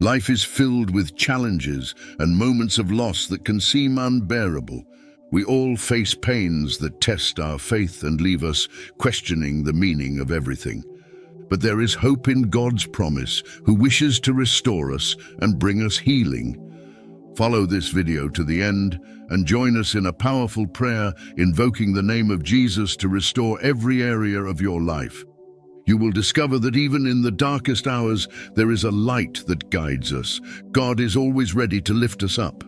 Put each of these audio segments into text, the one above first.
Life is filled with challenges and moments of loss that can seem unbearable. We all face pains that test our faith and leave us questioning the meaning of everything. But there is hope in God's promise, who wishes to restore us and bring us healing. Follow this video to the end and join us in a powerful prayer invoking the name of Jesus to restore every area of your life. You will discover that even in the darkest hours, there is a light that guides us. God is always ready to lift us up.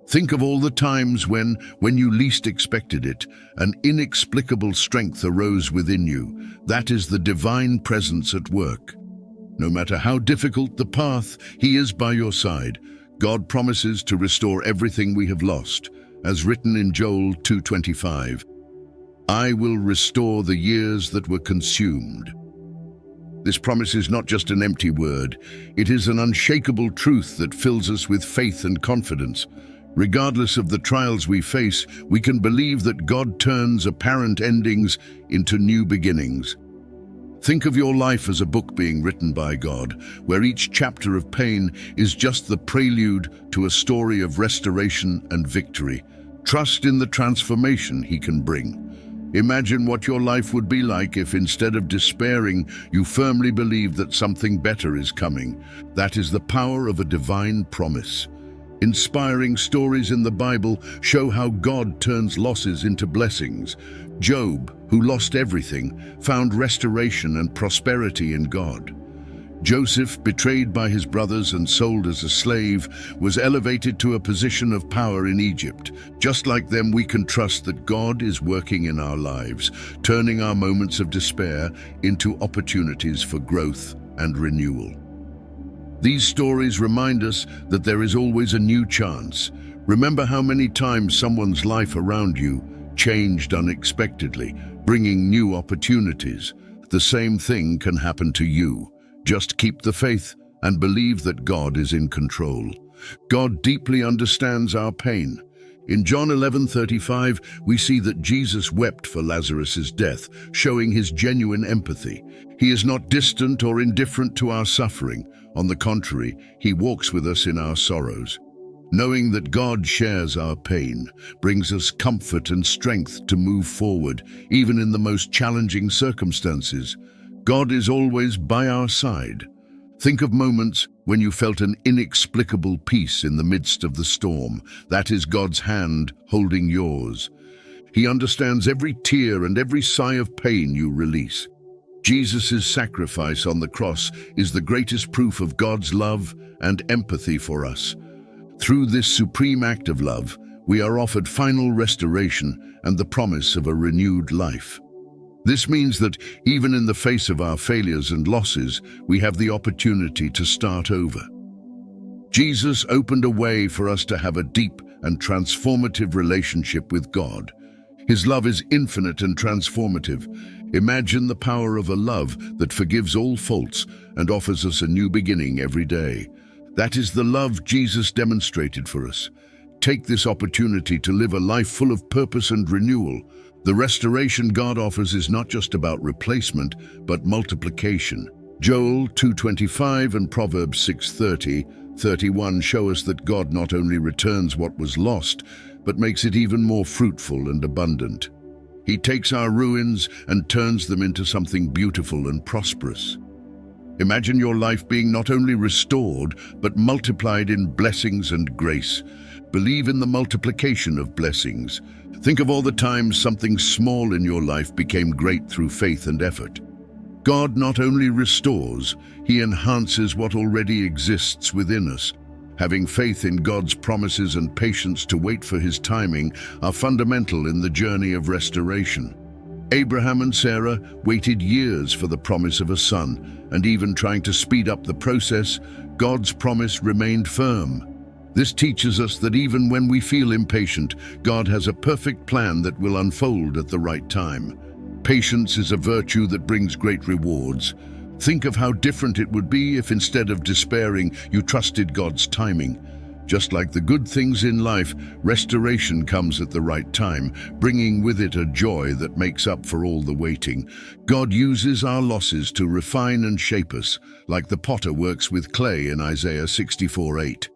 Think of all the times when you least expected it, an inexplicable strength arose within you. That is the divine presence at work. No matter how difficult the path, He is by your side. God promises to restore everything we have lost, as written in Joel 2:25. I will restore the years that were consumed. This promise is not just an empty word. It is an unshakable truth that fills us with faith and confidence. Regardless of the trials we face, we can believe that God turns apparent endings into new beginnings. Think of your life as a book being written by God, where each chapter of pain is just the prelude to a story of restoration and victory. Trust in the transformation He can bring. Imagine what your life would be like if, instead of despairing, you firmly believed that something better is coming. That is the power of a divine promise. Inspiring stories in the Bible show how God turns losses into blessings. Job, who lost everything, found restoration and prosperity in God. Joseph, betrayed by his brothers and sold as a slave, was elevated to a position of power in Egypt. Just like them, we can trust that God is working in our lives, turning our moments of despair into opportunities for growth and renewal. These stories remind us that there is always a new chance. Remember how many times someone's life around you changed unexpectedly, bringing new opportunities. The same thing can happen to you. Just keep the faith and believe that God is in control. God deeply understands our pain. In John 11:35, we see that Jesus wept for Lazarus' death, showing His genuine empathy. He is not distant or indifferent to our suffering. On the contrary, He walks with us in our sorrows. Knowing that God shares our pain brings us comfort and strength to move forward, even in the most challenging circumstances. God is always by our side. Think of moments when you felt an inexplicable peace in the midst of the storm. That is God's hand holding yours. He understands every tear and every sigh of pain you release. Jesus' sacrifice on the cross is the greatest proof of God's love and empathy for us. Through this supreme act of love, we are offered final restoration and the promise of a renewed life. This means that even in the face of our failures and losses, we have the opportunity to start over. Jesus opened a way for us to have a deep and transformative relationship with God. His love is infinite and transformative. Imagine the power of a love that forgives all faults and offers us a new beginning every day. That is the love Jesus demonstrated for us. Take this opportunity to live a life full of purpose and renewal. The restoration God offers is not just about replacement, but multiplication. Joel 2:25 and Proverbs 6:30-31 show us that God not only returns what was lost, but makes it even more fruitful and abundant. He takes our ruins and turns them into something beautiful and prosperous. Imagine your life being not only restored, but multiplied in blessings and grace. Believe in the multiplication of blessings. Think of all the times something small in your life became great through faith and effort. God not only restores, He enhances what already exists within us. Having faith in God's promises and patience to wait for His timing are fundamental in the journey of restoration. Abraham and Sarah waited years for the promise of a son, and even trying to speed up the process, God's promise remained firm. This teaches us that even when we feel impatient, God has a perfect plan that will unfold at the right time. Patience is a virtue that brings great rewards. Think of how different it would be if, instead of despairing, you trusted God's timing. Just like the good things in life, restoration comes at the right time, bringing with it a joy that makes up for all the waiting. God uses our losses to refine and shape us, like the potter works with clay in Isaiah 64:8.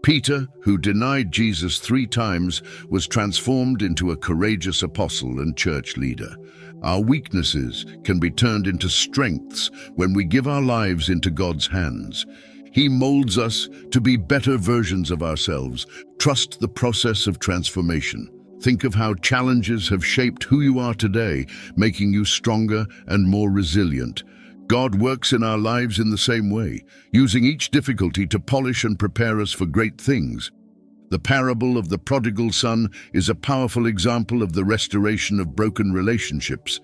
Peter, who denied Jesus 3 times, was transformed into a courageous apostle and church leader. Our weaknesses can be turned into strengths when we give our lives into God's hands. He molds us to be better versions of ourselves. Trust the process of transformation. Think of how challenges have shaped who you are today, making you stronger and more resilient. God works in our lives in the same way, using each difficulty to polish and prepare us for great things. The parable of the prodigal son is a powerful example of the restoration of broken relationships.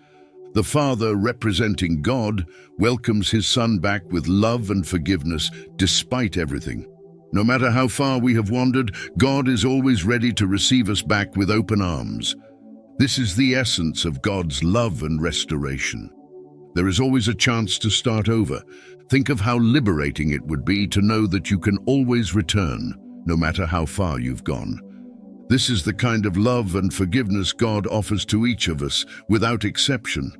The father, representing God, welcomes his son back with love and forgiveness despite everything. No matter how far we have wandered, God is always ready to receive us back with open arms. This is the essence of God's love and restoration. There is always a chance to start over. Think of how liberating it would be to know that you can always return, no matter how far you've gone. This is the kind of love and forgiveness God offers to each of us, without exception.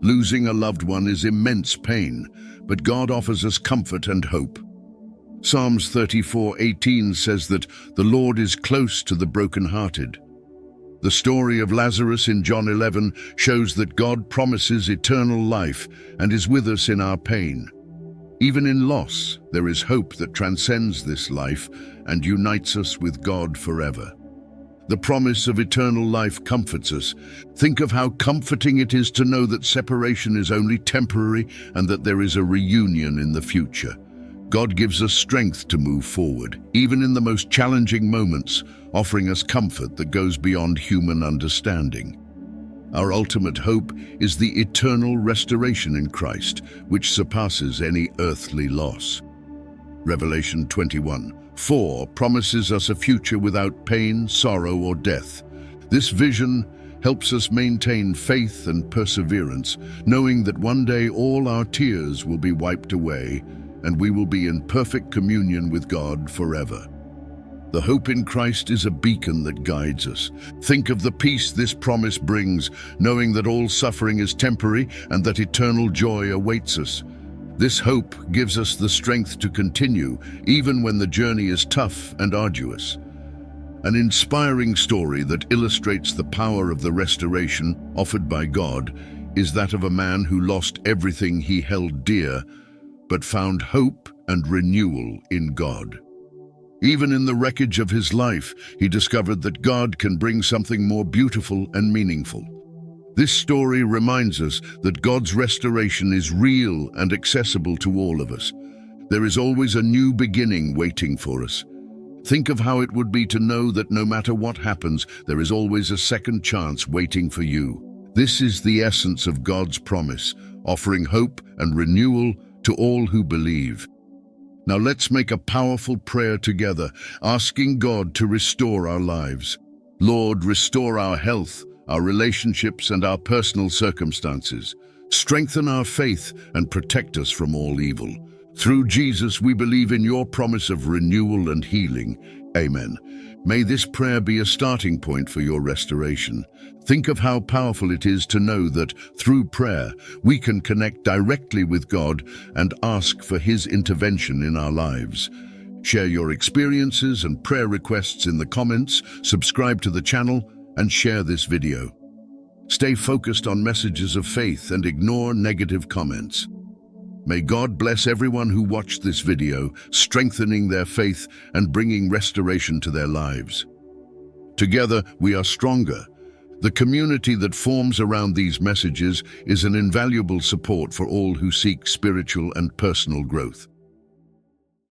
Losing a loved one is immense pain, but God offers us comfort and hope. Psalms 34:18 says that the Lord is close to the brokenhearted. The story of Lazarus in John 11 shows that God promises eternal life and is with us in our pain. Even in loss, there is hope that transcends this life and unites us with God forever. The promise of eternal life comforts us. Think of how comforting it is to know that separation is only temporary and that there is a reunion in the future. God gives us strength to move forward, even in the most challenging moments, offering us comfort that goes beyond human understanding. Our ultimate hope is the eternal restoration in Christ, which surpasses any earthly loss. Revelation 21:4 promises us a future without pain, sorrow, or death. This vision helps us maintain faith and perseverance, knowing that one day all our tears will be wiped away and we will be in perfect communion with God forever. The hope in Christ is a beacon that guides us. Think of the peace this promise brings, knowing that all suffering is temporary and that eternal joy awaits us. This hope gives us the strength to continue, even when the journey is tough and arduous. An inspiring story that illustrates the power of the restoration offered by God is that of a man who lost everything he held dear, but found hope and renewal in God. Even in the wreckage of his life, he discovered that God can bring something more beautiful and meaningful. This story reminds us that God's restoration is real and accessible to all of us. There is always a new beginning waiting for us. Think of how it would be to know that no matter what happens, there is always a second chance waiting for you. This is the essence of God's promise, offering hope and renewal to all who believe. Now let's make a powerful prayer together, asking God to restore our lives. Lord, restore our health, our relationships, and our personal circumstances. Strengthen our faith and protect us from all evil. Through Jesus, we believe in your promise of renewal and healing. Amen. May this prayer be a starting point for your restoration. Think of how powerful it is to know that through prayer, we can connect directly with God and ask for His intervention in our lives. Share your experiences and prayer requests in the comments, subscribe to the channel, and share this video. Stay focused on messages of faith and ignore negative comments. May God bless everyone who watched this video, strengthening their faith and bringing restoration to their lives. Together, we are stronger. The community that forms around these messages is an invaluable support for all who seek spiritual and personal growth.